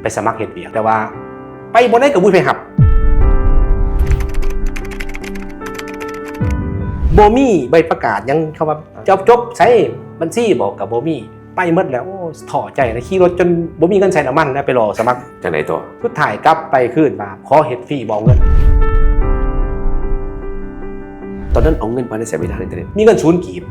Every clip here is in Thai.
ไปสมัครเฮ็ดเวียกแต่ว่าไปบ่ได้กับบุญไปหับบ่มีใบประกาศยังเขาว่าจบใช้บัญชีบอกกับบ่มีไปหมดแล้วโอ้ท้อใจนะขี่รถจนบ่มีเงินใช้น้ำมันนะไปรอสมัครจังได๋ตัวสุดท้ายกลับไปคืนมาขอเฮ็ดฟรีบ่เอาเงินตอนนั้นเอาเงินมาได้ใช้ไปทางอินเทอร์เน็ตมีเงิน0 กีบ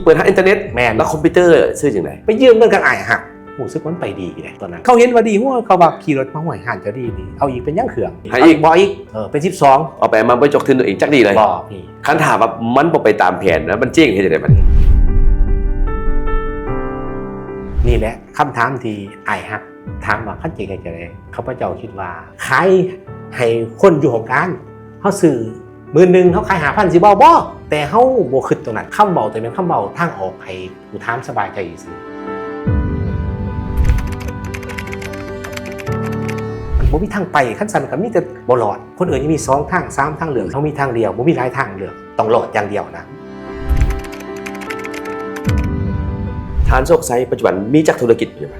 เปิดทางอินเทอร์เน็ตแม่นแล้วคอมพิวเตอร์ซื้อจังได๋ไปยืมเงินกันอ้ายหักรู้สึกมันไปดีเลยตอนนั้นเขาเห็นว่าดีหัวเขาว่าขี่รถมาห่วยห่านจะดีเอาอีกเป็นยังเขื่องให้อีกบ่อีกเป็น12เอาไปมาบ่จกทุนตัวเองจักดีเลยบ่พี่คันถามว่ามันบ่ไปตามแผนนะมันเจ๊งเฮ็ดจังได๋มันนี่แหละคำถามที่อ้ายหักถามว่าคันจริงจะได้ข้าพเจ้าคิดว่าขายให้คนอยู่ของการเฮาซื้อ10,000เฮาขาย 5,000 สิบ่บ่แต่เฮาบ่คิดตรงนั้นคำเว้าแต่เป็นคำเว้าทางออกให้ผู้ถามสบายใจซื่อบ่มีทางไปคันสั่นก็มีแต่บ่รอดคนอื่นยังมี2ทาง3ทางเลือกเฮามีทางเดียวบ่มีหลายทางเลือกต้องรอดอย่างเดียวนะฐานโชคไซปัจจุบันมีจักธุรกิจอยู่ไหม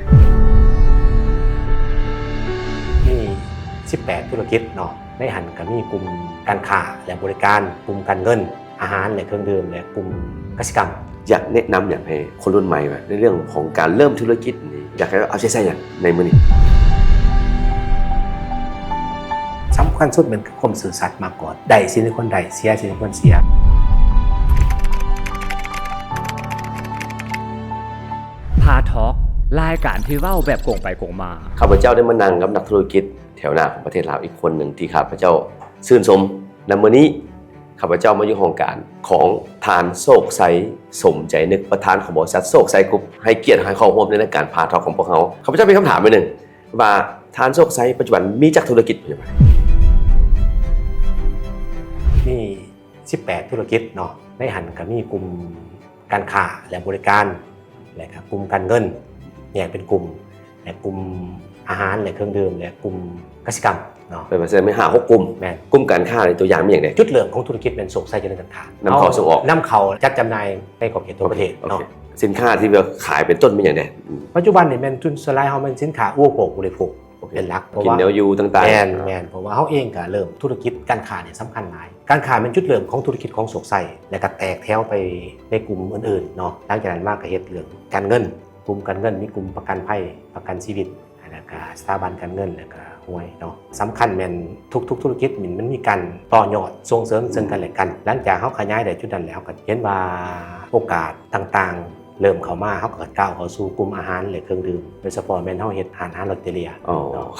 มี18ธุรกิจเนาะในหันก็มีกลุ่มการค้าและบริการกลุ่มการเงินอาหารและเครื่องดื่มและกลุ่มกสิกรรมอยากแนะนำอย่างให้คนรุ่นใหม่ว่าในเรื่องของการเริ่มธุรกิจนี่อยากให้เอาใจใส่อย่างในมื้อนี้สำคัญสุดเป็นความซื่อสัตย์มากกว่าได้สิ่งที่คนได้เสียสิ่งที่คนเสียพาทอล์กรายการที่เล่าแบบโกงไปโกงมาข้าพเจ้าได้มานั่งกับนักธุรกิจแถวหน้าของประเทศลาวอีกคนหนึ่งที่ข้าพเจ้าชื่นชมในมื้อนี้ข้าพเจ้ามาอยู่ห้องการของทานโศกไซสมใจนึกประธานของบริษัทโศกไซกรุ๊ปให้เกียรติให้เข้าร่วมในรายการพาทอล์กของพวกเขาข้าพเจ้ามีคำถามหนึ่งว่าทานโศกไซปัจจุบันมีจักธุรกิจอยู่ไหมมี18ธุรกิจเนาะในหันก็มีกลุ่มการค้าและบริการและก็กลุ่มการเงินแยกเป็นกลุ่มและกลุ่มอาหารและเครื่องดื่มและกลุ่มกสิกรรมเนาะเป็นประเภทไม่5 6กลุ่มแม่นกลุ่มการค้าในตัวอย่างมีอย่างไรจุดเริ่มของธุรกิจเป็นโศกไส้เจริญการค้าน ำเข้าส่งออกนำเข้าจัดจำหน่ายในขอบเขตทั่วประเทศเนาะสินค้าที่เราขายเป็นต้นมีอย่างไรปัจจุบันนี่แม่นทุนสไลด์เฮาเป็นสินค้าอุปโภคบริโภคเป็นหลักเพราะว่ากินแนวอยู่ต่างๆแม่นเพราะว่าเฮาเองก็เริ่มธุรกิจการค้าเนี่ยสำคัญหลายการค้าเป็นจุดเริ่มของธุรกิจของโศกไส้และก็แตกแถวไปในกลุ่มอื่นๆเนาะหลังจากนั้นมาก็เฮ็ดเรื่องการเงินกลุ่มการเงินมีกลุ่มประกันภัยประกันชีวิตแล้วก็สถาบันการเงินแล้วก็หวยเนาะสำคัญแม่นทุกธุรกิจมันมีการต่อยอดส่งเสริมซึ่งกันและกันหลังจากเฮาขยายได้จุดนั้นแล้วก็เห็นว่าโอกาสต่างๆเริ่มเข้ามาเฮาก็ก้าวเข้าสู่กลุ่มอาหารและเครื่องดื่มโดยเฉพาะแม่นเฮาเฮ็ดอาหารลอตเตอรี่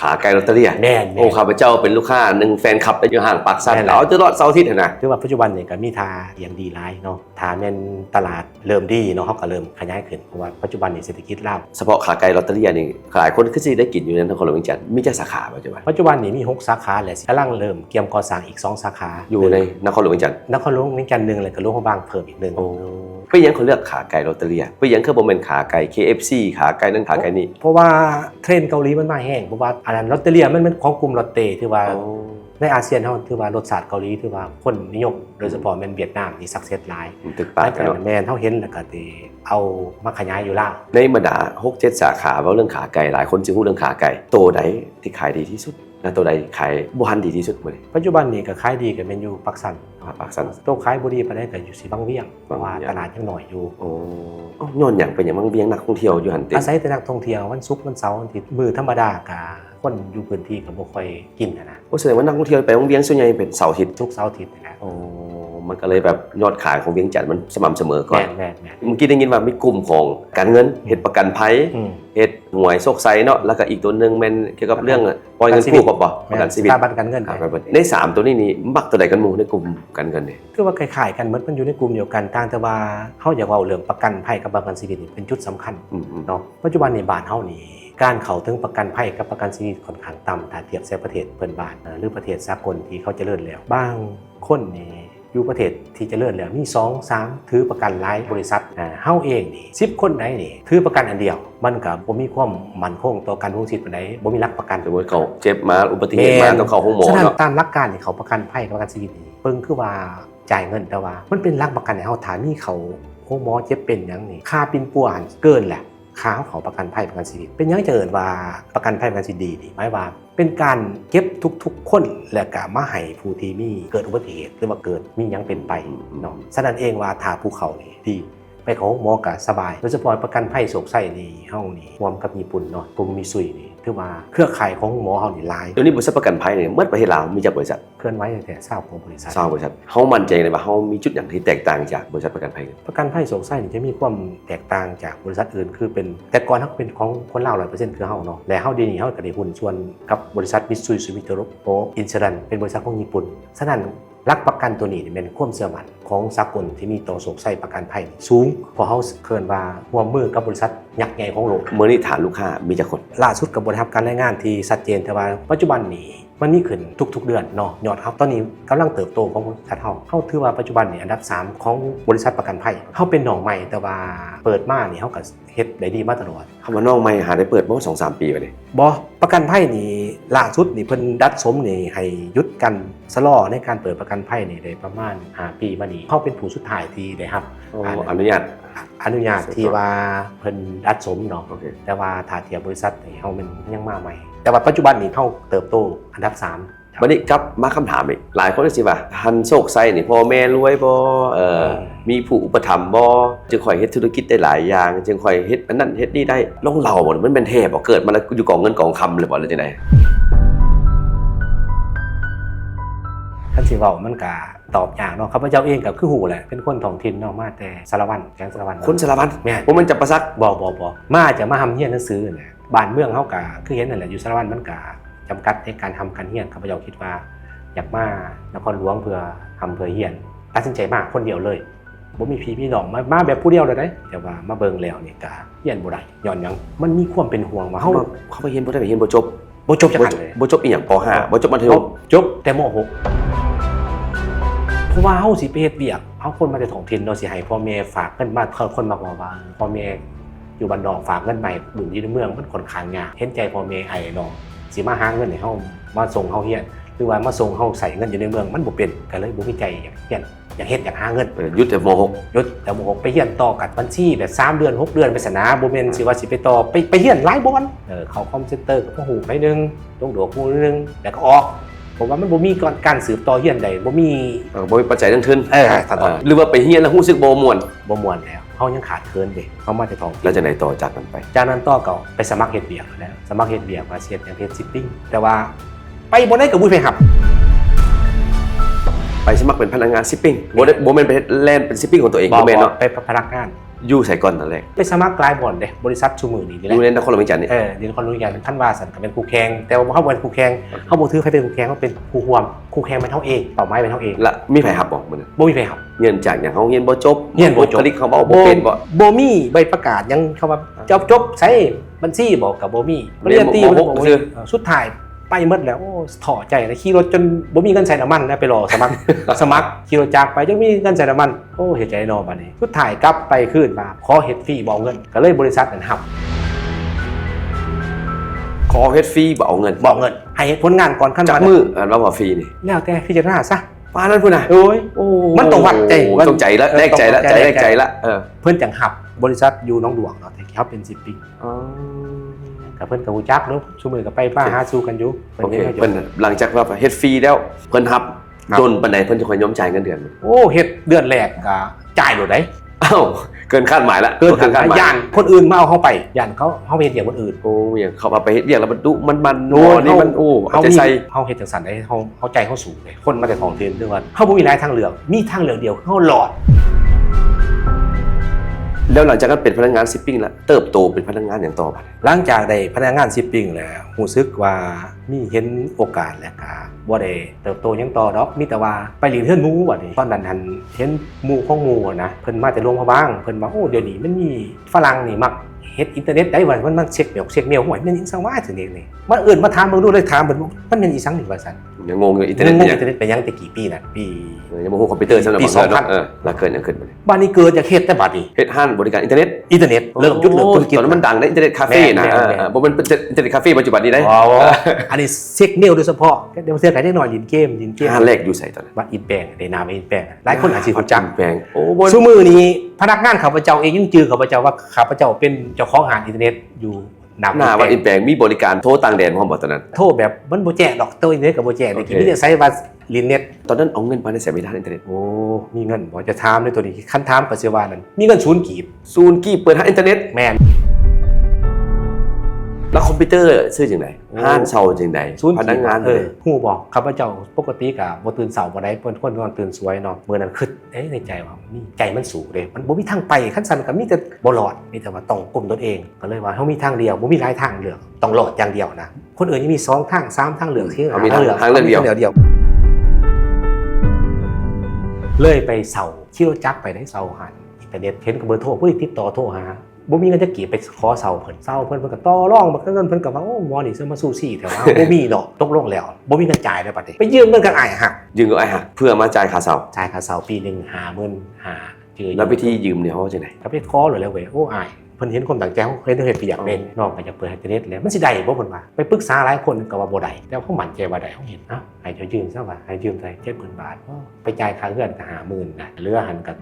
ขาไก่ลอตเตอรี่แม่นโอ้ข้าพเจ้าเป็นลูกค้านึงแฟนคลับอยู่ห่างปากซั่นเอาตลอดเสาร์อาทิตย์นะคือว่าปัจจุบันนี่ก็มีท่าอย่างดีหลายเนาะถ้าแม่นตลาดเริ่มดีเนาะเฮาก็เริ่มขยายขึ้นเพราะว่าปัจจุบันนี่เศรษฐกิจลาวเฉพาะขาไก่ลอตเตอรี่นี่หลายคนคือสิได้กินอยู่ในนครหลวงเวียงจันทน์มีจักสาขาปัจจุบันนี่มี6สาขาและกำลังเริ่มเตรียมก่อสร้างอีก2สาขาอยู่ในนครหลวงเวียงจันทน์นครหลวงเวียงจันทน์1แล้วก็หลวงพระบางเพิ่มอีก1เพื่อยังเขาเลือกขาไก่ลอตเตอรี่เพื่อยังคือบ่แม่นขาไก่ KFC ขาไก่นั่นขาไก่นี่เพราะว่าเทรนด์เกาหลีมันมาแห้งเพราะว่าอันนั้นลอตเตอรี่มันเป็นของกลุ่มลอตเต้ที่ว่าในอาเซียนเฮาถือว่ารสชาติเกาหลีถือว่าคนนิยมโดยเฉพาะแม่นเวียดนามที่ซักเซสหลายตึกปากกันแม่นเฮาเห็นแล้วก็สิเอามาขยายอยู่ลาวในบรรดา 6-7 สาขาเว้าเรื่องขาไก่หลายคนสิฮู้เรื่องขาไก่โตใดที่ขายดีที่สุดและตัวใดขายบ่ทันดีที่สุดมื้อนี้ปัจจุบันนี้ก็ขายดีก็แม่นอยู่ปักสันปักสันโตขายบ่ดีปานใดก็อยู่สิบางเวียงเพราะว่าตลาดยังน้อยอยู่ย้อนหยังเป็นหยังบางเวียงนักท่องเที่ยวอยู่หั่นติอาศัยแต่นักท่องเที่ยววันศุกร์วันเสาร์วันอาทิตย์มื้อธรรมดาก็คนอยู่พื้นที่ก็บ่ค่อยกินนะแสดงว่านักท่องเที่ยวไปบางเวียงส่วนใหญ่เป็นเสาร์อาทิตย์ทุกเสาร์อาทิตย์นะมันก็เลยแบบยอดขายของเวียงจันทน์มันสม่ำเสมอก่อนแม่นเมื่อกี้ได้ยินว่ามีกลุ่มของการเงินเฮ็ดประกันภัยเฮ็ดหวยโชคไซเนาะแล้วก็อีกตัวนึงแม่นเกี่ยวกับเรื่องปล่อยเงินกู้บ่ประกันชีวิตสถาบันการเงินใน3ตัวนี้มักตัวใดกันหมู่ในกลุ่มการเงินนี่คือว่าคล้ายๆกันมันอยู่ในกลุ่มเดียวกันต่างแต่ว่าเฮาอยากเว้าเรื่องประกันภัยกับประกันชีวิตนี่เป็นจุดสำคัญเนาะปัจจุบันในบ้านเฮานี่การเข้าถึงประกันภัยกับประกันชีวิตค่อนข้างต่ำถ้าเทียบกับประเทศเพื่อนบ้านหรือประเทศสากลที่เขาเจริญแล้วบางคนนี่อยู่ประเทศที่เจริญแล้วมี2 3ถือประกันหลายบริษัทเฮาเองนี่10คนใดนี่ถือประกันอันเดียวมันก็บ่มีความมั่นคงต่อการวงชีพปานใดบ่มีหลักประกันสมมุติเขาเจ็บมาอุบัติเหตุมาต้องเข้าโรงหมอเนาะตามหลักการนี่เขาประกันภัยกับประกันชีวิตนี่เบิ่งคือว่าจ่ายเงินแต่ว่ามันเป็นหลักประกันให้เฮาถ้ามีเขาโรงหมอเจ็บเป็นหยังนี่ค่าปิ่นปัวหันเกินแหละ ค่าเขาประกันภัยประกันชีวิตเป็นยังจะเอิ้นว่าประกันภัยประกันชีวิตดีหมายว่าเป็นการเก็บทุกๆคนและก็มาให้ผู้ที่มีเกิดอุบัติเหตุหรือว่าเกิดมีหยังเป็นไปเนาะฉะนั้นเองว่าถ้าภูเขานี่ดีไปของหมอก็สบายโดยเฉพาะประกันภัยโศกไส้นี่เฮานี่ร่วมกับญี่ปุ่นเนาะผมมีซุยนี่ถือว่าเครือข่ายของหมอเฮานี่หลาย เดี๋ยวนี้บริษัทประกันภัยเนี่ยเมื่อประเทศลาวมีจากบริษัท เคลื่อนไหวตั้งแต่เช้าของบริษัท สร้างบริษัทเฮามั่นใจเลยว่าเฮามีจุดอย่างที่แตกต่างจากบริษัทประกันภัยกัน ประกันภัยโศกไส้นี่จะมีความแตกต่างจากบริษัทอื่นคือเป็นแต่ก่อนเฮาเป็นของคนลาว 100% คือเฮาเนาะและเฮาเดี๋ยวนี้เฮาก็ได้หุ้นส่วนกับบริษัทมิตซุยซูมิโตโร่โออินชัวรันเป็นบริษัทของญี่ปุ่นฉะนั้นหลักประกันตัวนี้เป็นความเชื่อมั่นของสากลที่มีต่อโศกไส้ประกันภัยสูงเพราะเฮาเคินว่าร่วมมือกับบริษัทยักษ์ใหญ่ของโลก เมื่อนี้ฐานลูกค้ามีจากคน ล่าสุดกับบริษัทการรายงานที่ชัดเจนแต่ว่าปัจจุบันนี้มันมีขึ้นทุกๆเดือนเนาะยอดครับตอนนี้กำลังเติบโตของบริษัทเฮาถือว่าปัจจุบันนี่อันดับ3ของบริษัทประกันภัยเฮาเป็นหนองใหม่แต่ว่าเปิดมานี่เฮาก็เฮ็ดได้ดีมาตลอด คำว่าน้องใหม่หาได้เปิดเมื่อ 2-3 ปีไปเลย บ่ประกันภัยนี่ล่าสุดนี่เพิ่นดัดสมนี่ให้หยุดกันสลอในการเปิดประกันภัยนี่ได้ประมาณ5ปีมานี้เฮาเป็นผู้สุดท้ายที่ได้รับ อนุญาต ที่ว่าเพิ่นดัดสมเนาะ โอเค แต่ว่าถ้าเทียบบริษัทนี่เฮามันยังมาใหม่แต่ว่าปัจจุบันนี่เฮาเติบโตอันดับ3 วันนี้กลับมาคำถามอีกหลายคนก็สิว่าฮันโศกไส้นี่พ่อแม่รวยบ่มีผู้อุปถัมภ์บ่จึงค่อยเฮ็ดธุรกิจได้หลายอย่างจึงค่อยเฮ็ดอันนั้นเฮ็ดนี่ได้ลองเล่าบ่มันเป็นเทพบ่เกิดมาแล้วอยู่กองเงินกองคำเลยบ่หรือจังได๋ ท่านสิเว้ามันก็ตอบยากเนาะข้าพเจ้าเองก็คือหูแหละเป็นคนท้องถิ่นเนาะมาแต่สารวัตรแก๊งสารวัตร คนสารพัด แม่น บ่มันจะประซัก บ่มาจะมาทำเฮียนหนังสือน่ะบ้านเมืองเฮาก็คือเห็นนั่นแหละอยู่สารวัตรมันก็จำกัดในการทำการเฮียนข้าพเจ้าคิดว่าอยากมานครหลวงเพื่อทำเพื่อเฮียนตัดสินใจมาคนเดียวเลยบ่มีพี่น้องมาแบบผู้เดียวเลยได้แต่ว่ามาเบิ่งแล้วนี่ก็เฮียนบ่ได้ย้อนหยังมันมีความเป็นห่วงว่าเฮา เขาไปเรียนบ่ได้ไปเรียนบ่จบ บ่จบจักอันเลย บ่จบอีหยังป .5 บ่จบมัธยม จบแต่ม.6เพราะว่าเฮาสิไปเฮ็ดเวียกเฮาคนมาจากท้องถิ่นเนาะสิให้พ่อแม่ฝากเงินมาคนมักว่าพ่อแม่อยู่บ้านนอกฝากเงินใหม่บุญอยู่ในเมืองมันค่อนข้างยากเห็นใจพ่อแม่ไอ้น้องสิมาหาเงินให้เฮามาส่งเฮาเฮียนหรือว่ามาส่งเฮาใส่เงินอยู่ในเมืองมันบ่เป็นก็เลยบ่มีใจอยากเฮียนอยากเฮ็ดอยากหาเงิน หยุดแต่ม ยศแต่บ่ไปเฮียนต่อกับบัญชีแบบ3เดือน6เดือนไปสนาบ่แม่นสิว่าสิไปต่อไปเฮียนหลายบ่อนเข้าคอมเซ็นเตอร์ก็บ่ฮู้ไปนึงลงดอกฮู้นึงแล้วก็ออกผมว่ามันบ่มีการสืบต่อเฮียนใดบ่มี .6 บ่มีปัจจัยเรื่องทุน ถ้าต่อ หรือว่าไปเรียนแล้วรู้สึกบ่ม่วน บ่ม่วนแล้วเฮายังขาดเคินเด้เฮามาแต่ท้อง แล้วจะไหนต่อจากนั้นไป จากนั้นต่อก็ไปสมัครเฮ็ดเวียกแล้วสมัครเฮ็ดเวียกว่าเฮ็ดอย่างเฮ็ดชิปปิ้งแต่ว่าไปบ่ได้ก็บ่ไปรับ ไปสมัครเป็นพนักงานชิปปิ้งบ่แม่นไปแล่นเป็นชิปปิ้งของตัวเองบ่แม่นเนาะ ไปพนักงาน อยู่ไสก่อนนั่นแหละ ไปสมัครหลายบ่อนเด้บริษัทชุมือนี่ อยู่ในนครหลวงเวียงจันทน์นี่ เดี๋ยวคนรู้กันท่านว่าสันก็เป็นคู่แข่งแต่ว่าเฮาบ่เป็นคู่แข่งเฮาบ่ถือใครเป็นคู่แข่งเฮาเป็นคู่ร่วมคู่แข่งเป็นเฮาเองเป้าหมายเป็นเฮาเอง และมีไผรับบ่มื้อนั้น บ่มีไผรับ เรียนจากอย่างเฮาเรียนบ่จบ เรียนบ่จบ คลิกเขาบ่เป็นบ่ บ่มีใบประกาศยังเขาว่าจบใช้บัญชีบ่ก็บ่มีปริญญาตรี เรียนม บ่ หก มี ซื่อ สุดท้ายไปหมดแล้วโอ้ท้อใจเลยขี่รถจนบ่มีเงินใช้น้ำมันนะไปรอสมัคร ขี่รถจักรไปจนมีเงินใช้น้ำมันโอ้เฮ็ดใจนอบัดนี้สุดท้ายกลับไปคืนมาขอเฮ็ดฟรีบ่เอาเงินก็เลยบริษัทนั้นรับ ขอเฮ็ดฟรีบ่เอาเงิน บ่เอาเงินให้ผลงานก่อนขั้น จัก ตอน มือเราว่าฟรีนี่ แล้วแต่พิจารณาซะ ปานนั้นพุ่นน่ะ โอ้ย โอ้ มันต้องวัดใจ ต้องใจละแลกใจละใจแลกใจละเพิ่นจังหับบริษัทอยู่หนองหลวงเนาะแต่เขาเป็นชิปปิ้ง อ๋อ กับเพิ่นก็ฮู้จักเนาะซุมื้อก็ไปป้าหาสู่กันอยู่ โอเค ฮ็ดให้ เพิ่นหลังจากว่าเฮ็ดฟรีแล้วเพิ่นรับ ครับ จนปานใดเพิ่นจะค่อยยอมจ่ายเงินเดือน โอ้เฮ็ดเดือนแรกก็จ่ายโดดได้ อ้าวเกินคาดหมายละ เกินคาด หมาย ย่านคนอื่นมาเอาเฮาไปย่านเขาไปเฮ็ดอย่างคนอื่น โอ้ยเขาเอาไปเฮ็ดเรียกแล้วมันดุมัน โอ้ นี่มันโอ้เอาใจใส่ เฮาเฮ็ดจังซั่นได้เฮาใจเฮาสูงเลยคนมาแต่ท้องถิ่นด้วยว่าเฮาบ่มีหลายทางเลือกมีทางเลือกเดียวเฮาหลอด แล้วหลังจากนั้นเป็นพนักงานชิปปิ้งแล้วเติบโตเป็นพนักงานอย่างต่อไป หลังจากได้พนักงานชิปปิ้งแล้วรู้สึกว่ามีเห็นโอกาสแล้วก็บ่ได้เติบโตหยังต่อดอกมีแต่ว่าไปเรียนเฮือนหมู่บัดนี้ตอนนั้นหันเห็นหมู่ของหมู่นะเพิ่นมาแต่โรงพยาบาลเพิ่นว่าโอ้เดี๋ยวนี้มันมีฝรั่งนี่มักเฮ็ดอินเทอร์เน็ตได้ว่ามันเช็คเมลห่วยมันอิสังว่าจังนี้นี่มันเอิ้นมาถามเบิ่งดูเลยถามเพิ่นว่ามันเป็นอีสังนี่ว่าซั่น ยังงงอยู่อินเทอร์เน็ต งง เนี่ย อินเทอร์เน็ตไปยังแต่กี่ปีน่ะปี ยังบ่ฮู้คอมพิวเตอร์สำหรับ ปี บางคน 2000 แล้วเกิดยังขึ้นบ่ บ้านนี้เกิดจากเฮ็ดแต่บัดนี้ เฮ็ดห้างบริการอินเทอร์เน็ต อินเทอร์เน็ตเริ่มจุดเริ่มธุรกิจ ตอนนั้นมันดังนะอินเทอร์เน็ตคาเฟ่นะ แม่น บ่มันเป็นอินเทอร์เน็ตคาเฟ่ปัจจุบันนี้ได้ อ๋ออันนี้เซ็กเนลโดยเฉพาะเดี๋ยวเสื้อไก่เล็กน้อยลินเกม ห้างแรกอยู่ไสตอนนั้น บัดอินแปลงในนามอินแปลงหลายคนอาจสิรู้จัก แปลงโอ้บ่ ซุมื้อนี้พนักงานข้าพเจ้าเองยังจือข้าพเจ้าว่าข้าพเจ้าเป็นเจ้าของห้างอินเทอร์เน็ตอยู่นาม หน้าว่าอินแปลงมีบริการโทรต่างแดนพร้อมบ่ตอนนั้น โทรแบบมันบ่แจ้งดอกตัวอินเทอร์เน็ตก็บ่แจ้งแต่กี้ โอเค มีแต่ใช้ว่าลินเน็ต ตอนนั้นเอาเงินมาได้ใส่ไม่ได้อินเทอร์เน็ต โอ้มีเงินบ่จะถามเลยตัวนี้คันถามก็สิว่านั่นมีเงิน0กีบ ศูนย์กี้เปิดห้างอินเทอร์เน็ต แม่น แล้วคอมพิวเตอร์ซื้อจังไดห้างเช่าจังได 0 พนักงาน ฮู้บ่ข้าพเจ้าปกติก็บ่ตื่นเช้าบ่ได้เพิ่นคนนอนตื่นสวยเนาะมื้อนั้นคิดในใจว่ามีใจมันสูงเด้มันบ่มีทางไปคันซั่นก็มีแต่บ่รอดมีแต่ว่าต้องกลุ้มตนเองก็เลยว่าเฮามีทางเดียวบ่มีหลายทางเลือกต้องรอดอย่างเดียวนะคนอื่นยังมี2ทาง3ทางเลือกที่ เอามีทางเลือกเดียว เดียวเลยไปเซาขี่รถจักรไปได้เซาหันอินเทอร์เน็ตเห็นกับเบอร์โทรผู้ติดต่อโทรหาบ่มีเงินจะกี่ไปขอเซาเพิ่นก็ต่อรองบักเงินเพิ่นก็ว่าโอ้หมอนี่ซื้อมาซูซี่แถวว่าบ่มีดอกตกลงแล้วบ่มีเงินจ่ายแล้วบัดนี้ไปยืมเงินกันอ้ายหัก ยืมกับไอ้หักเพื่อมาจ่ายค่าเช่า จ่ายค่าเซาปีหนึง50,000เจอ แล้ววิธียืมเนี่ยเขาจังได ก็ไปขอเลยแล้วเว้ยโอ้อ้ายเพิ่นเห็นความตั้งใจเขาเห็นเฮ็ดไปอยากเล่นน้องก็จะเปิดอินเทอร์เน็ตแล้วมันสิได้บ่เพิ่นว่าไปปรึกษาหลายคนก็ว่าบ่ได้แต่เขามั่นใจว่าได้เขาเห็นเอ้าให้เจ้ายืมซะว่าให้ยืมเท่าไหร่70,000 บาทไปจ่ายค่าเรือนก็50,000นะเหลือหันก็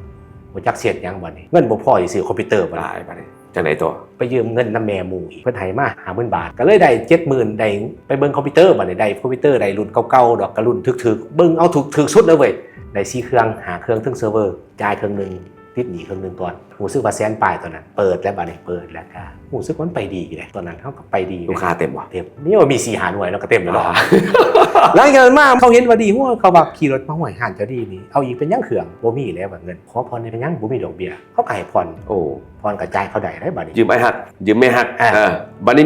บ่จักเสียดหยังบัดนี้เงินบ่พอสิซื้อคอมพิวเตอร์บัด ได้ นี้ บัดนี้จังได๋ตัว ไปยืมเงินนำแม่หมู่อีกเพิ่นให้มา50,000 บาทก็เลยได้ 70,000ได้ไปเบิ่งคอมพิวเตอร์บัดนี้ได้คอมพิวเตอร์ได้รุ่นเก่าๆดอกก็รุ่นถึกๆเบิ่งเอาถูกสุดเลยเว้ยได้4เครื่อง5เครื่องถึงเซิร์ฟเวอร์จ่ายเครื่องนึงติดหนี้เครื่องนึงก่อนรู้สึกว่าแสนปลายตอนนั้นเปิดแล้วบัดนี้เปิดแล้วก็รู้สึกว่ามันไปดีเลยตอนนั้นเขาก็ไปดี ลูกค้าเต็มบ่ เต็มนี่ว่ามี4หาหน่วยแล้วก็เต็มแล้วเนาะหลังจากนั้นมาเขาเห็นว่าดีหัวเขาว่าขี่รถมาห่วยหานเจ้าดีนี่เอาอีกเป็นยังเครื่องบ่มีแล้วแบบเงินขอผ่อนได้เป็นยังบ่มีดอกเบี้ยเขาก็ให้ผ่อน โอ้ ผ่อนกระจายเขาได้บัดนี้ ยืมไอ้หักยืมแม่หัก อ่า บัดนี้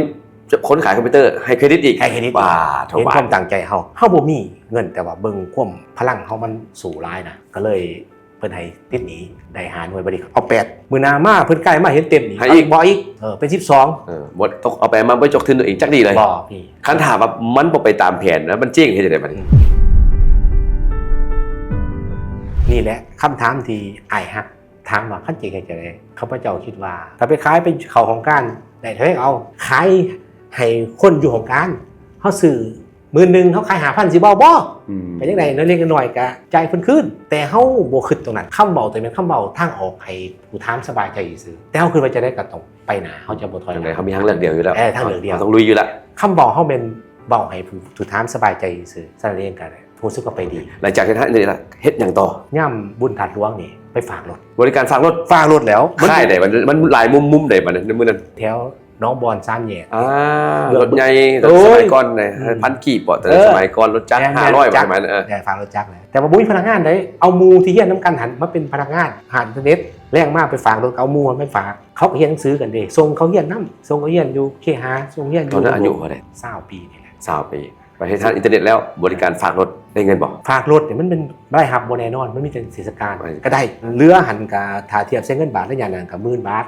คนขายคอมพิวเตอร์ให้เครดิตอีก ให้เครดิต บาท เห็น บา ควา ท มตั้งใจเขาบ่มีเงินแต่ว่าเบิ่งความพลังเขามันสู่ร้ายนะก็เลยเพิ่นให้ติดหนีได้หาหน่วยบัดนี้เอา8มื้อหน้ามาเพิ่นใกล้มาเห็นเต็มนี่เอาอีกบ่อีกเป็น12 บ่ตกเอาไปมาบ่จกทุนตัวเองจักดีเลย บ่พี่ คันถามว่ามันบ่ไปตามแผนนะมันเจ๊งเฮ็ดจังได๋บัดนี้ นี่แหละคำถามที่อ้ายฮักถามว่าคันจริงให้จะได้ข้าพเจ้าคิดว่าถ้าไปขายเป็นเข้าของการได้เท่าไหร่เอาขายให้คนอยู่ของการเฮาซื้อ10,000เฮาขาย5,000สิบ่บ่ เป็นจังได๋น้อยเล็กน้อยก็จ่ายเพิ่นคืนแต่เฮาบ่คิดตรงนั้นคำเว้าตัวเป็นคำเว้าทางออกให้ผู้ถามสบายใจซื่อแต่เฮาคิดว่าจะได้ก็ต้องไปหน้าเฮาจะบ่ถอย จัง ห ได๋ ลัง เขามีทางเลือกเดียวอยู่แล้ว ทางเลือกเดียว ต้องลุยอยู่แล้ว คำเว้าเฮาเป็นเว้าให้ผู้ถามสบายใจซื่อซั่นเองก็ได้รู้สึกว่าไปดี หลังจากที่ท่านนี่ละเฮ็ดหยังต่อย่ ำบุญถัดหลวงนี่ไปฝากรถ บริการฝากรถ ฝากรถแล้ว ค่ายได้มันหลายมุมได้บัดนั้นในมื้อนั้น แถวน้องบอน3แยก รถใหญ่ โอ้ย สมัยก่อนเนี่ย อืม พันกีบบ่แต่ เออ สมัยก่อนรถจักร แม่น 500 จั บ่ กร สมัยนั้น ได้ฝากรถจักรเลยแต่ว่าบ่มีพนักงานได้เอาหมู่ที่เฮียนนํกันหันมาเป็นพนักงานหาอินเทอร์เน็ตแรงมากไปฝากรถเอาหมู่ไปฝากเขาก็เฮียนหนังสือกันเด้ส่งเขาเฮียนนํส่งเขาเฮียนอยู่เคหาส่งเฮียนอ ตอยู่ นนั้นอายุเท่าไหร่ 20ปีนี่แหละ 20ปีประเทศทางอินเทอร์เน็ตแล้วบริการฝากรถได้เงินบ่ ฝากรถเนี่ยมันเป็นรายหับบนแน่นอนมันมีแต่เทศกาล ไป ก็ได้เรือหันกับถ้าเทียบใช้เงินบาทแล้วอย่างนั้นกับ10,000 บาท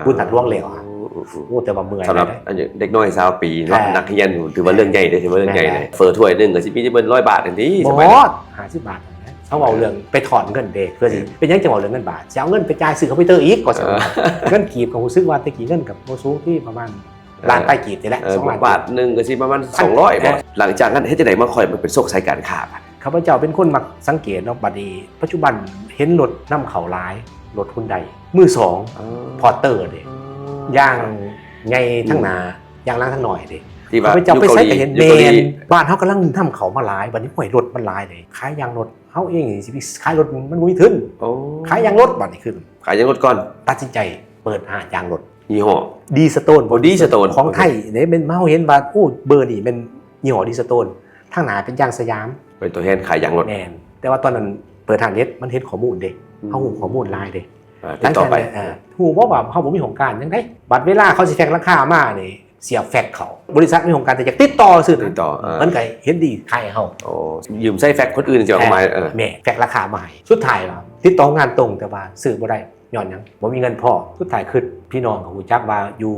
บุญถัดล่วงแล้วอะ โอ้แต่ว่าเมื่อย สำหรับ เลย อายุเด็กน้อย20ปีเนาะ ใช่ นักเรียนอยู่ถือว่าเรื่องใหญ่เลยถือว่าเรื่องใหญ่เลย ใช่ เฟอร์ถ้วยหนึงก็สิมีจะเป็น100 บาททันที บ ส อ มัยนั้น ส50 บาทนะเขาเอาเรื่องไปถอนเงินเด็กเพื่อสิเป็นยังจะเอาเรื่องเงินบาทจะเอาเงินไปจ่ายซื้อคอมพิวเตอร์อีกก็สมมุติเงินกีบของผมซื้อว่าตะกี้เงินกับโมซูที่ประมาณล้านไปกีบนี่แหละ2 ล้าน บาทหนึงก็สิประมาณ200บ่หลังจากนั้นเฮ็ดจังได๋มาค่อยมันเป็นโชคสายการค้าบัด ข้าพเจ้าเป็นคนมักสังเกตเนาะบัดนี้ปัจจุบันเห็นรถนำเข้าหลายรถหุ้นใดมือสองพอร์เตอร์เด้ย่างไงทั้งหน้าย่างล่างทั้งหน่อยเด้ ที่ว่า ข้าพเจ้าไปใส่ก็เห็น อ เม ยู่กาหลี นบ้านเฮากำลังทำเขามาหลายบัดนี้ห่วยรถมันหลายเลยขายยางรถเฮาเองสิไปขายรถมันบ่มีทุน โอ้ ขายยางรถบัดนี้ขึ้น ขายยังรถก่อน ตัดสินใจเปิดหายางรถ ยี่ห้อ ดีสโตน โอ้ D-Stone ของไทยเนี่ยเป็นมาเฮาเห็นว่าโอ้เบอร์นี่เป็นยี่ห้อดีสโตนทางหน้าเป็นยางสยาม เป็นตัวแทนขายยางรถ แม่นแต่ว่าตอนนั้นเปิดทางเน็ตมันเห็นข้อมูลเด้เฮาฮู้ข้อมูลหลายเด้ ติดต่อไป ฮู้บ่ว่าเฮาบ่มีของการจังได๋บัดเวลาเขาสิแฟกราคามานี่เสียแฟกเขาบริษัทมีของการแต่อยากติดต่อซื้อ ติดต่อ มันก็เห็นดีขายให้เฮา โอ้ยืมใส่แฟกซ์คนอื่นจะเอามาแม่แฟกราคามาให้สุดท้ายว่าติดต่องานตรงแต่ว่าซื้อบ่ได้ย้อนหยังบ่มีเงินพอสุดท้ายคือพี่น้องของฮู้จักว่าอยู่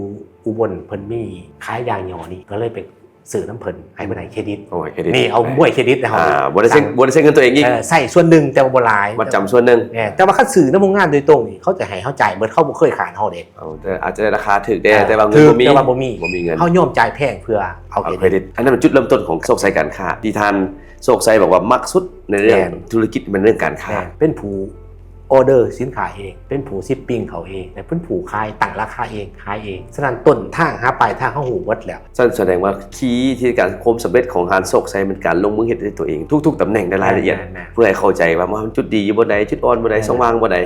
อุบลเพิ่นมีขายยางหยอนี่ก็เลยไป ซื้อน้ำเพิ่นให้เพิ่นให้เครดิต โอ้ยเครดิต นี่เอาบวยเครดิตนะครับ บ่ได้ใช้เงินตัวเองอีก ใส่ส่วนหนึ่งแต่ว่าบ่หลาย มาจำส่วนหนึง แต่ว่าคันซื้อน้ำโรงงานโดยตรงนี่เขาจะให้เฮาจ่ายเบิดเขาบ่เคยขายเฮาเด้ เอาแต่อาจจะได้ราคาถูกแต่ว่าเงิ ถู น ก บ่มี แต่ว่าบ่มี เงิน เฮายอมจ่ายแพงเพื่อเอา เอา เค เค ร ร ดิ ดิ ต ตอันนั้นมันจุดเริ่มต้นของโชคชัยการค้าที่ทานโชคชัยบอกว่ามักสุดในเรื่อง แม่น ธุรกิจมันเรื่องการค้า เป็นผู้ออเดอร์สินค้าเองเป็นผู้ชิปปิ้งเขาเองและเป็นผู้ขายตั้งราคาเองขายเองฉะนั้นต้นทางหาปลายทางเฮาฮู้หมดแล้ว นั่นแสดงว่าคีย์ที่การความสำเร็จของฮานโชคชัยเป็นการลงมือเฮ็ดด้วยตัวเองทุกๆตำแหน่งในรายละเอียด แม่น เพื่อให้เข้าใจว่ามันจุดดีอยู่บ่ใดจุดอ่อนบ่ใด แม่น สว่างบ่ใด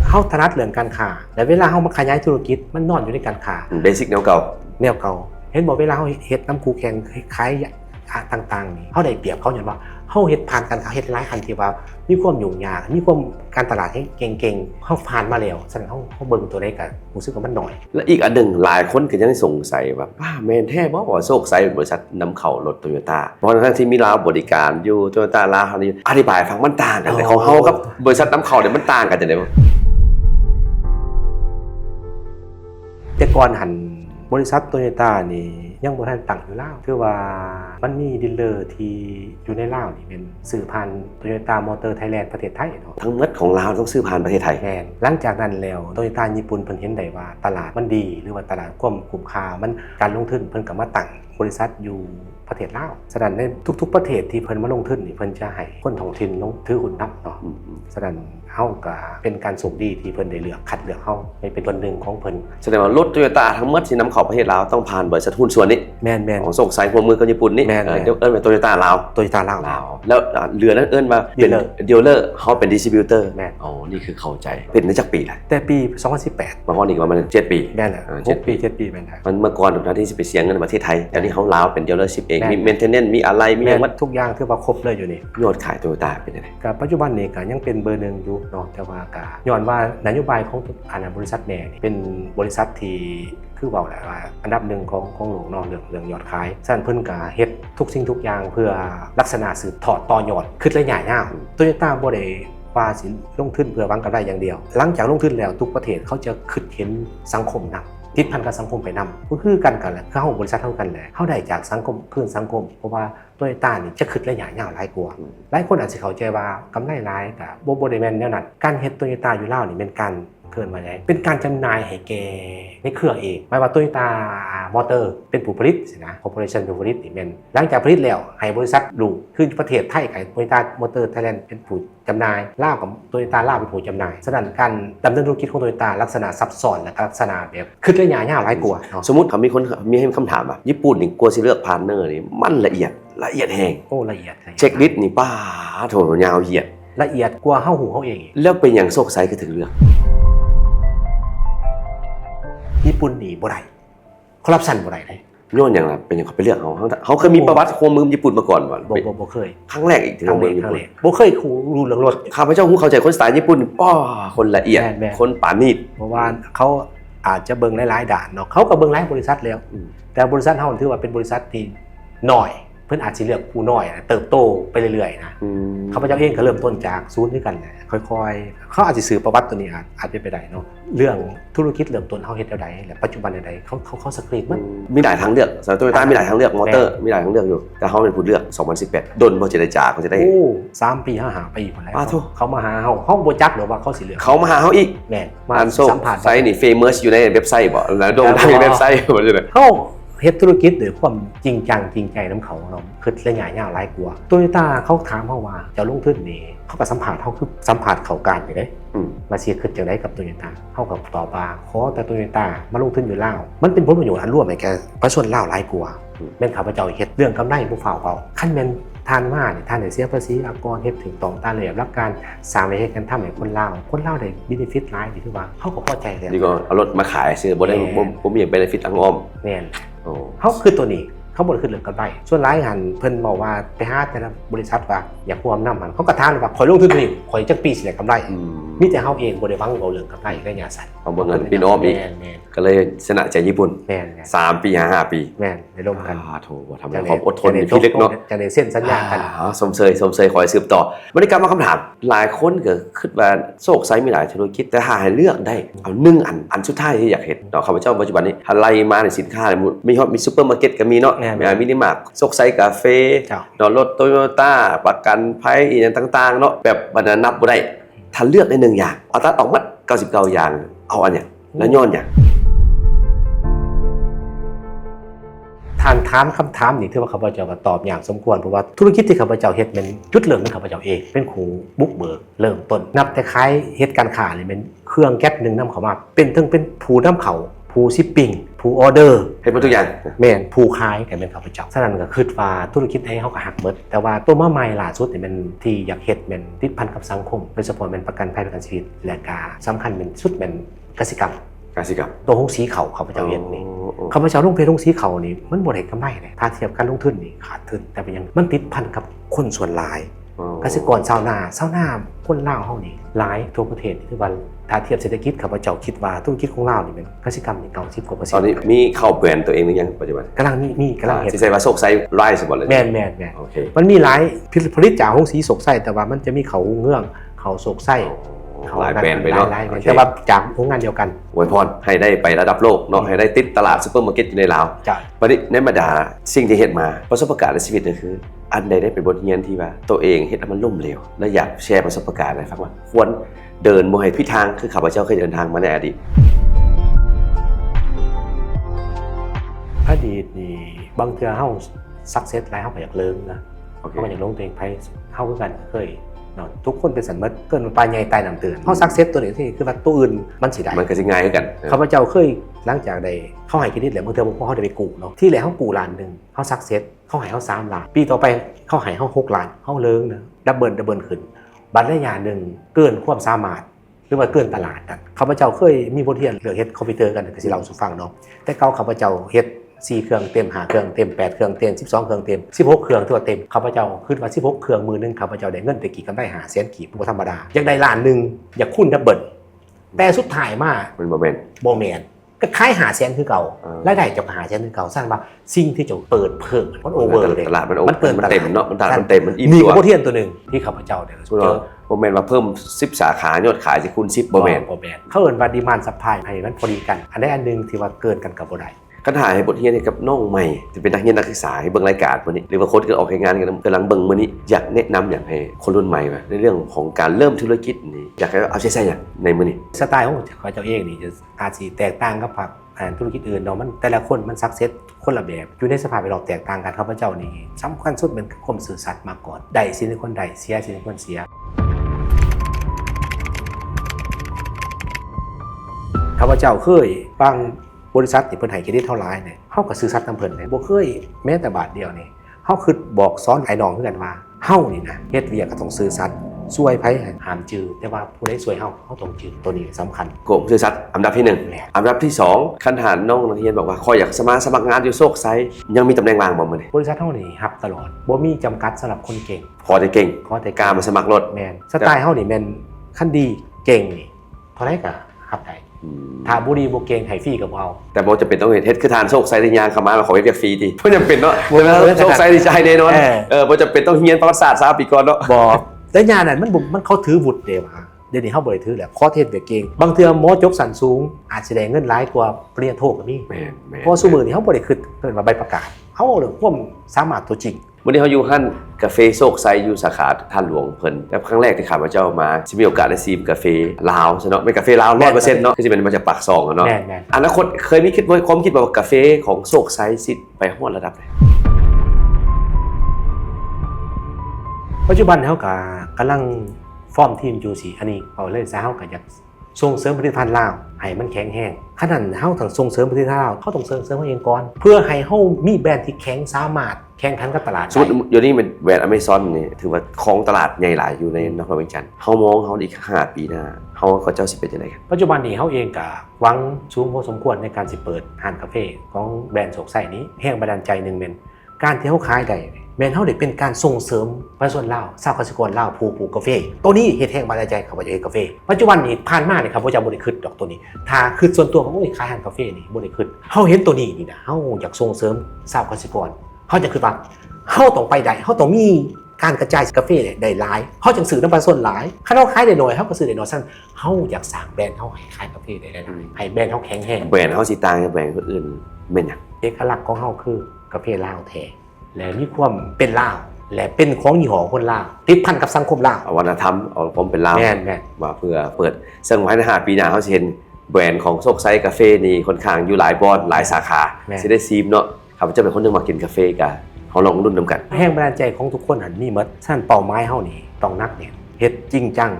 เฮาถนัดเรื่องการค้าและเวลาเฮามาขยายธุรกิจมันนอนอยู่ในการค้า เบสิกแนวเก่า แนวเก่าเห็นบอกเวลาเขาเฮ็ดน้ำคูแข่งขายต่างๆนี่เขาได้เปรียบเขาอย่างว่าเขาเฮ็ดผ่านการเฮ็ดหลายอันที่ว่ามีความยุ่งยากมีความการตลาดให้เก่งๆเขาผ่านมาแล้วฉะนั้นเขาเบิ่งตัวได้ก็รู้สึกว่ามันน้อย และอีกอันหนึ่งหลายคนก็ยังสงสัยว่าแมนแท้บ่ว่าโชคชัยเป็นบริษัทนำเข้ารถโตโยต้าเพราะทั้งที่มีลาวบริการอยู่โตโยต้าลาวนี่อธิบายฟังมันต่างกันแต่ของเฮากับบริษัทนำเข้าเนี่ยมันต่างกันจังได๋บ่ แต่ก่อนหันบริษัทโตโยต้านี่ยังบ่ทันตั้งอยู่ลาวคือว่ามันมีดีลเลอร์ที่อยู่ในลาวนี่เป็นสื่อผ่านโตโยต้ามอเตอร์ไทยแลนด์ประเทศไทยเนาะ ทั้งหมดของลาวต้องซื้อผ่านประเทศไทย แม่นหลังจากนั้นแล้วโตโยต้าญี่ปุ่นเพิ่นเห็นได้ว่าตลาดมันดีหรือว่าตลาดความคุ้มค่ามันการลงทุนเพิ่นก็มาตั้งบริษัทอยู่ประเทศลาวฉะนั้นในทุกๆประเทศที่เพิ่นมาลงทุนนี่เพิ่นจะให้คนท้องถิ่นลงถือหุ้นนำเนาะฉะนั้นเฮาก็เป็นการโชคดีที่เพิ่นได้เลือกคัดเลือกเฮาให้เป็นส่วนหนึ่งของเพิ่น แสดงว่ารถโตโยต้าทั้งหมดที่นำเข้าประเทศลาวต้องผ่านบริษัทหุ้นส่วนนี้ แม่น ของโชคชัยร่วมมือกับญี่ปุ่นนี่ แม่น เดี๋ยวเอิ้นว่าโตโยต้าลาว โตโยต้าลาว แล้วเรือนั้นเอิ้นว่าเป็น Dealer ดีลเลอร์เฮาเป็นดิสทริบิวเตอร์ แม่น อ๋อนี่คือเข้าใจเป็นได้จักปีละ แต่ปี 2018 มาฮอดนี่ก็ประมาณ7 ปี แม่นแหละ 7 6 ปี7 ปีแม่นครับ มันเมื่อก่อนทุกท่านที่สิไปเสียเงินในประเทศไทยแต่นี่เขาลาวเป็นดีลเลอร์ชิพเอง แม่น มีเมนเทนเนนซ์มีอะไรมีอย่าง แม่ ว่าน ทุกอย่างคือว่าครบเลยอยู่นี่ ยอดขายโตโยต้าเป็นยังไง กับปัจจุบันนี้ก็ยังเป็นเบอร์หนึ่งอยู่เนาะแต่ว่าก็ย้อนว่านโยบายของบริษัทแม่นี่เป็นบริษัทที่คือบอกแหละว่าอันดับหนึ่งของโลกเนาะเรื่องยอดขายฉะนั้นเพิ่นก็เฮ็ดทุกสิ่งทุกอย่างเพื่อลักษณะสืบทอดต่อยอดขึ้นระยะยาวโตโยต้าบ่ได้ว่าสิลงทุนเพื่อหวังกำไรอย่างเดียว หลังจากลงทุนแล้วทุกประเทศเขาจะคิดเห็นสังคมนำติดพันกับสังคมไปนำก็คือกันแหละคือเฮาบริษัทเท่ากันแหละเฮาได้จากสังคมคืนสังคมเพราะว่าโตโยต้านี่จะคิดระยะยาวหลายกว่า หลายคนอาจจะเข้าใจว่ากำไรหลายแต่บ่ได้แม่นแนวนั้นการเฮ็ดโตโยต้าอยู่ลาวนี่เป็นการเกินมาไงเป็นการจำหน่ายให้แกในเครือเองหมายว่าโตโยต้ามอเตอร์เป็นผู้ผลิตสินะคอร์ปอเรชั่นเป็นผู้ผลิตนี่แม่นหลังจากผลิตแล้วให้บริษัทลูกคือประเทศไทยกับโตโยต้ามอเตอร์ไทยแลนด์เป็นผู้จำหน่ายลาวกับโตโยต้าลาวเป็นผู้จำหน่ายฉะนั้นการดำเนินธุรกิจของโตโยต้าลักษณะซับซ้อนและลักษณะแบบคือระยะยาวหลายกว่าเนาะ สมมุติเขามีคนมีให้คำถามว่าญี่ปุ่นนี่กลัวสิเลือกพาร์ทเนอร์นี่มันละเอียดแฮง โอ้ละเอียด เช็คลิสต์นี่ป้าโถยาวเหยียด ละเอียดกว่าเฮาหูเฮาเอง แล้วเป็นอย่างโชคชัยคือถึงเลือก ญี่ปุ่นนี่บ่ได้คอร์รัปชันบ่ได้เลย ย้อนอย่างไรเป็นอย่างเขาไปเลือกเขาเคยมีประวัติความมือญี่ปุ่นมาก่อนบ่ บ่เคย ครั้งแรกอีกที่ ครั้ เรา ง เมื แร อง ก ญี่ ครั้ง ปุ่น แรกบ่เคยรู้เรื่องรถ ข้าพเจ้าเข้าใจคนสไตล์ญี่ปุ่นป้อคนละเอียด แม่น คนปานีต เพราะว่าเขาอาจจะเบิ่งหลายๆด่านเนาะเขาก็เบิ่งหลายบริษัทแล้ว แต่บริษัทเฮาถือว่าเป็นบริษัทที่น้อยเพิ่นอาจสิเลือกผู้น้อยเติบโตไปเรื่อยๆนะข้าพเจ้าเองก็เริ่มต้นจากศูนย์ด้วยกันแหละค่อยๆเขาอาจจะสื่อประวัติตัวนี้อาจเป็นไปได้เนาะเรื่องธุรกิจเริ่มต้นเฮาเฮ็ดใดและปัจจุบันใดเขาสกรีนมัน มีหลายทางเลือกสำหรับโตโยต้ามีหลายทางเลือกมอเตอร์มีหลายทางเลือกอยู่แต่เขาเป็นผู้เลือก 2018ดนพอเจรจาเขาจะได้ โอ้3 ปี5 ปีพุ่นแล้ว อ้าวโถ่ เขามาหาเฮาบ่จักหรอกว่าเขาสิเลือก เขามาหาเขาอีก แม่น มาอันโซ สัมผัส ไซต์นี่เฟมัสอยู่ในเว็บไซต์บ่แล้วโด่งดังในเว็บไซต์บ่ใช่ไหม เฮาเฮ็ดธุรกิจด้วยความจริงจังจริงใจนำเขาเนาะคือระยะยาวหลายกว่าโตโยต้าเขาถามเฮาว่าจะลงทุนนี่เขาก็สัมภาษณ์เฮาคือสัมภาษณ์เขาการไปเด้ มาเสียขึ้นจากไหนกับโตโยต้าเท่ากับต่อปาขอแต่โตโยต้ามาลงทุนอยู่ลาวมันเป็นผลประโยชน์อันร่วมให้แกประชาชนลาวหลายกว่าแม่นข้าพเจ้าเฮ็ดเรื่องกำไรผู้ฝ่าเอาขั้นแม่นทานมาเนี่ยทานได้เสียภาษีอากรเฮ็ดถึงตองตามระเบียบหลักการสร้างไว้ให้กันทำให้คนลาวได้เบเนฟิตหลายนี่คือว่าเฮาก็พอใจแล้ว นี่ก็เอารถมาขายซื้อบ่ได้บ่มีเบนฟิตทางอ้อม แม่น โอ้ เฮาคือตัวนี้ เขาบ่ได้ขึ้นเรื่องกำไรส่วนหลายหันเพิ่นบอกว่าไปหาแต่ละบริษัทว่าอยากร่วมนำมันเขาก็ถามว่าข่อยลงทุนนี่ข่อยจักปีสิได้กำไรมีแต่เฮาเองบ่ได้หวังเอาเรื่องกำไรระยะสั้น เอาเงินพี่น้องอีก แม่น ก็เลยชนะใจญี่ปุ่น แม่น 3 ปี 5 ปี แม่นได้ร่วมกัน โถทำให้ความอดทนมีพิลึกเนาะ จะได้เส้นสัญญากัน สมเสยขอให้สืบต่อบริการมาคำถามหลายคนก็คิดว่าโศกไซมีหลายธุรกิจแต่หาให้เลือกได้เอา1อันสุดท้ายที่อยากเห็นเนาะข้าพเจ้าปัจจุบันนี้อะไรมาในสินค้ามีซุปเปอร์มาร์เก็ตก็มีเนาะมีมินิมาร์ทโศกไซกาเฟ่เนาะรถโตโยต้าประกันภัยอีกต่างๆเนาะแบบบรรณานับบ่ได้ถ้าเลือกได้1อย่างเอาตัดออกมา99อย่างเอาอันเนี้ยแล้วย้อนอย่างทานถามคำถามนี่ถือว่าข้าพเจ้าก็ตอบอย่างสมควรเพราะว่าธุรกิจที่ข้าพเจ้าเฮ็ดเป็นจุดเริ่มของข้าพเจ้าเองเป็นครูบุกเบิกเริ่มต้นนับแต่ขายเฮ็ดการค้านี่เป็นเครื่องแก๊สนึงนำเข้ามาเป็นผู้นำเข้าผู้ชิปปิ้งผู้ออเดอร์ ให้หมดทุกอย่าง แม่นผู้ขายก็เป็นข้าพเจ้าฉะนั้นก็คิดว่าธุรกิจให้เฮาก็หักหมดแต่ว่าตัวมาใหม่ล่าสุดนี่มันที่อยากเฮ็ดเป็นติดพันกับสังคมโดยเฉพาะเป็นประกันภัยประกันชีวิตและก็สำคัญเป็นสุดเป็นกสิกรรมตัวหงสีเขาข้าพเจ้าเฮ็ดนี่ข้าพเจ้าลงเพลงสีเขานี่มันบ่ได้กำไรเลยถ้าเทียบกันลงทุนนี่ขาดทุนแต่เป็นยังมันติดพันกับคนส่วนหลายเกษตรกรชาวนาคนลาวเฮานี่หลายทั่วประเทศนี่คือว่าถ้าเทียบเศรษฐกิจข้าพเจ้าคิดว่าธุรกิจของลาวนี่เป็นกสิกรรมนี่90%กว่าตอนนี้มีเข้าแบรนด์ตัวเองหรือยังปัจจุบันกำลังมีกำลังเฮ็ดสิใส่ว่าโศกไซไล่สมบัติเลยแม่นโอเคมันมีหลายผลิตจากหงสีโศกไส้แต่ว่ามันจะมีเขาเงื่องเขาโศกไส้หลายแบรนด์ไปเนาะแต่ว่าจากโรงงานเดียวกันอวยพรให้ได้ไประดับโลกเนาะให้ได้ติดตลาดซุปเปอร์มาร์เก็ตอยู่ในลาววันนี้ในบรรดาสิ่งที่เห็นมาประสบการณ์ในชีวิตนี่คืออันใดได้เป็นบทเรียนที่ว่าตัวเองเฮ็ดแล้วมันล่มเหลวและอยากแชร์ประสบการณ์ให้ฟังว่าควรเดินบ่ให้ผิดทางคือข้าพเจ้าเคยเดินทางมาในอดีตอดีตนี่บางเทื่อเฮาซักเซสหลายเฮาก็อยากเลิกนะเฮาก็อยากลงตัวเองไปเฮาคือกันเคยเนาะทุกคนเป็นสันมดเกินปลาใหญ่ตายน้ำเตือนเฮาซักเซสตัวนี้ที่คือว่าตัวอื่นมันสิได้มันก็สิง่ายคือกันข้าพเจ้าเคยหลังจากได้เข้าให้เครดิตแล้วบางเทื่อเฮาได้ไปกู้เนาะที่แรกเฮากู้ล้านนึงเฮาซักเซสเขาให้เฮา3ล้านปีต่อไปเขาให้เฮา6ล้านเฮาเลิกนะดับเบิลขึ้นบัดระยะนึงเกินความสามารถหรือว่าเกินตลาดนั่นข้าพเจ้าเคยมีบทเรียนเรื่องเฮ็ดคอมพิวเตอร์กันก็สิเล่าสู่ฟังเนาะแต่เก่าข้าพเจ้าเฮ็ด4เครื่องเต็ม5เครื่องเต็ม8เครื่องเต็ม12เครื่องเต็ม16เครื่องตัวเต็มข้าพเจ้าคิดว่า16เครื่องมือนึงข้าพเจ้าได้เงินไปกี่กำไร500,000กีบบ่ธรรมดาอยากได้ล้านนึงอยากคูณดับเบิลแต่สุดท้ายมามันบ่แม่นก็ขาย500,000คือเก่ารายได้เจ้าก็500,000คือเก่าสร้างว่าสิ่งที่เจ้าเปิดเพิ่มมันโอเวอร์เลยตลาดมันเต็มเนาะมันตลาดมันเต็มมันอิ่มตัวนี่ก็บ่เทียนตัวนึงที่ข้าพเจ้าได้เจอบ่แม่นว่าเพิ่ม10สาขายอดขายสิคูณ10บ่แม่นเขาเอิ้นว่าดีมานด์ซัพพลายให้มันพอดีกันอันใดอันนึงที่ว่าเกินกันก็บ่ได้คันหาให้บทเรียนให้กับน้องใหม่ที่เป็นนักเรียนนักศึกษาให้เบิ่งรายการมื้อนี้หรือว่าคนที่ออกงานกันกำลังเบิ่งมื้อนี้อยากแนะนำอย่างให้คนรุ่นใหม่ว่าในเรื่องของการเริ่มธุรกิจนี่อยากให้เอาใช้อย่างในมื้อนี้สไตล์ของข้าพเจ้าเองนี่จะอาจสิแตกต่างกับภาคธุรกิจอื่นเนาะมันแต่ละคนมันซักเซสคนละแบบอยู่ในสภาพแวดล้อมแตกต่างกันข้าพเจ้านี่สำคัญสุดเป็นความซื่อสัตย์มาก่อนได้สิ่งที่คนได้เสียสิ่งที่คนเสียข้าพเจ้าเคยฟังบริษัทที่เพิ่นให้เครดิตเท่าหลายเนี่ยเฮาก็ซื่อสัตย์นำเพิ่นเลยบ่เคยแม้แต่บาทเดียวนี่เฮาคือบอกสอนไอ้น้องคือกันว่าเฮานี่นะเฮ็ดเวียกก็ต้องซื่อสัตย์ช่วยไผห้ามจื้อแต่ว่าผู้ใดช่วยเฮาต้องจื้อตัวนี้สำคัญกลุ่มซื่อสัตย์อันดับที่1อันดับที่2คันหารน้องนักเรียนบอกว่าขออยากสมัครงานอยู่โศกไซยังมีตำแหน่งว่างบ่มื้อนี้บริษัทเฮานี่รับตลอดบ่มีจำกัดสำหรับคนเก่งขอแต่เก่งกล้ามาสมัครรถแม่นสไตล์เฮานี่แม่นคันดีเก่งนี่เท่าไหร่ก็รับได้ถ้าบ่ดีบ่เก่งให้ฟรีก็บ่เอาแต่บ่จำเป็นต้องเฮ็ดคือทานโชคไซได้ยางเข้ามาขอเฮ็ดฟรีติบ่จำเป็นเนาะโชคไซได้ใจแน่นอนบ่จำเป็นต้องเรียนประวัติศาสตร์3ปีก่อนเนาะบ่แต่ญาณนั้นมันเขาถือวุฒิเด้ว่าเดี๋ยวนี้เฮาบ่ได้ถือแล้วขอเทศเวียกเก่งบางเทื่อหมอจบสั้นสูงอาจสิได้เงินหลายกว่าปริญญาโทก็มีเพราะซุมื้อนี้เฮาบ่ได้คิดเพิ่นว่าใบประกาศเฮาเรื่องความสามารถตัวจริงวันนี้เขาอยู่หั่นกาแฟโศกไซอยู่สาขาท่านหลวงเพิ่นแต่ครั้งแรกที่ข้าพเจ้ามาสิมีโอกาสได้ชิมกาแฟลาวซะเนาะเป็นกาแฟลาว 100% เนาะคือสิเป็นมาจากปากซองเนาะอนาคตเคยมีความคิดว่ากาแฟของโศกไซสิไปฮอดระดับไหนปัจจุบันเฮาก็กำลังฟอร์มทีมอยู่สิอันนี้เอาเลยซะเฮาก็อยากส่งเสริมผลิตภัณฑ์ลาวให้มันแข็งแรง ขนาดเฮาต้องส่งเสริมประเทศลาวเขาต้องส่งเสริมเฮาเองก่อนเพื่อให้เฮามีแบรนด์ที่แข็งสามารถแข่งขันกับตลาด สมมติเดี๋ยวนี้เป็นแบรนด์ Amazon นี่ถือว่าของตลาดใหญ่หลายอยู่ในนครเวียงจันทน์เฮามองเฮาอีก5 ปีหน้าเฮาก็เจ้าสิเป็นจังได๋ครับ ปัจจุบันนี้เฮาเองก็หวังสูงพอสมควรในการสิเปิดร้านกาแฟของแบรนด์โศกไส้นี้แห่งบันดาลใจหนึงแม่นการที่เฮาขายได้แม่นเฮาได้เป็นการส่งเสริมประชาชนลาวชาวเกษตรกรลาวผู้ปลูกกาแฟตัวนี้เฮ็ดแห่งบันดาลใจเขาว่าจะเฮ็ดกาแฟปัจจุบันนี้ผ่านมานี่ครับบ่จะบ่ได้คิดดอกตัวนี้ถ้าคิดส่วนตัวของโอ้ยขายร้านกาแฟนี่บ่ได้คิดเฮาเห็นตัวนี้นี่นะเฮาอยากส่งเสริมชาวเกษตรกรเฮาจะคิดว่าเฮาต้องไปได้เฮาต้องมีการกระจายกาแฟได้หลายเฮาจังซื้อนำประชาชนหลายคันเฮาขายได้น้อยเฮาก็ซื้อได้น้อยซั่นเฮาอยากสร้างแบรนด์เฮาให้ขายกาแฟได้หลายๆให้แบรนด์เฮาแข็งแรง แบรนด์เฮาสิต่างจากแบรนด์คนอื่นแม่นหยัง เอกลักษณ์ของเฮาคือกาแฟลาวแท้และมีความเป็นลาวและเป็นของยี่ห้อคนลาวติดพันกับสังคมลาว เอาวัฒนธรรมเอาความเป็นลาว แม่น มาเพื่อเปิดซึ่งภายใน5 ปีหน้าเฮาสิเห็นแบรนด์ของโซกไซกาแฟนี่ค่อนข้างอยู่หลายบอนหลายสาขาสิได้ซีมเนาะข้าพเจ้าเป็นคนหนึงมากินกาแฟกะเฮาลองรุ่นนํกัน แห่งบันดาลใจของทุกคนอันมีหมดซั่นเป้าหมายเฮานี่ต้องนักเนี่ยเฮ็ดจริงจัง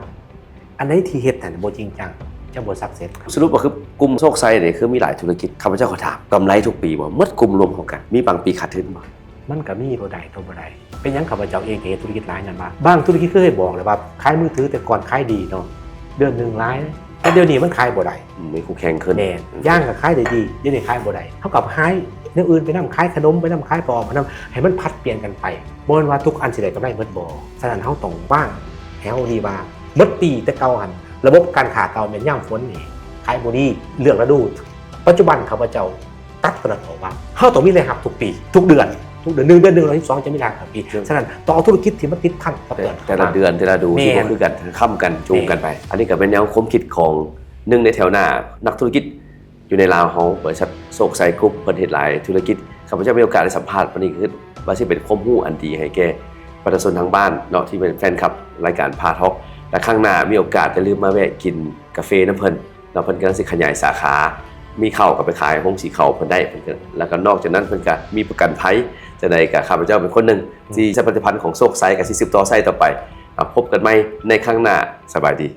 อันไหนที่เฮ็ดแต่บ่จริงจังจะบ่ซักเซส สรุปว่าคือกลุ่มโซกไซนี่คือมีหลายธุรกิจข้าพเจ้าขอถามกำไรทุกปีบ่หมดกลุ่มรวมของกันมีบางปีขาดทุนบ่ มันก็มีตัวใดตัวบ่ได้เป็นหยังข้าพเจ้าเองเฮ็ดธุรกิจหลายนั่นว่าบางธุรกิจเคยบอกเลยว่าขายมือถือแต่ก่อนขายดีเนาะเดือนหนึงหลายแต่เดี๋ยวนี้มันขายบ่ได้ มีคู่แข่งขึ้น แน่ย่างก็ขายได้ดีเดี๋ยวนี้ขายบ่ได้เท่ากับขายเรื่องอื่นไปนำขายขนมไปนำขายปลอมไปนำให้มันพัดเปลี่ยนกันไปบ่แม่นว่าทุกอันสิได้กำไรเบิดบ่ฉะนั้นเฮาต้องวางให้เฮาดีว่าหมดปีแต่เก่าหันระบบการค้าเก่าแม่นยามฝนนี่ขายบ่ดีเลือกฤดูปัจจุบันข้าพเจ้าตัดกระโดดว่าเฮาต้องมีรายรับทุกปีทุกเดือน1 เดือน112จะมีรายรับทุกปีฉะนั้นต้องเอาธุรกิจที่มันติดพันกับเดือน แต่ละเดือนแต่ละดูที่ แม่ บ่คือกันค้ำกันจูงกันไป อันนี้ก็เป็นแนวความคิดของหนึ่งในแถวหน้านักธุรกิจอยู่ในลาวเฮาบริษัทโศกไซกรุ๊ปเพิ่นเฮ็ดหลายธุรกิจข้าพเจ้ามีโอกาสได้สัมภาษณ์วันนี้คือว่าสิเป็นความรู้อันดีให้แก่ประชาชนทางบ้านเนาะที่เป็นแฟนคลับรายการพาทอกและข้างหน้ามีโอกาสจะลืมมาแวะกินกาแฟน้ำเพิ่นแล้วเพิ่นกำลังสิขยายสาขามีข้าวก็ไปขายห้องสีข้าวเพิ่นได้เพิ่นก็แล้วก็นอกจากนั้นเพิ่นก็มีประกันภัยจะได้กับข้าพเจ้าเป็นคนหนึงที่จะผลิตภัณฑ์ของโศกไซกับสิสืบต่อไซต่อไปพบกันใหม่ในข้างหน้าสบายดี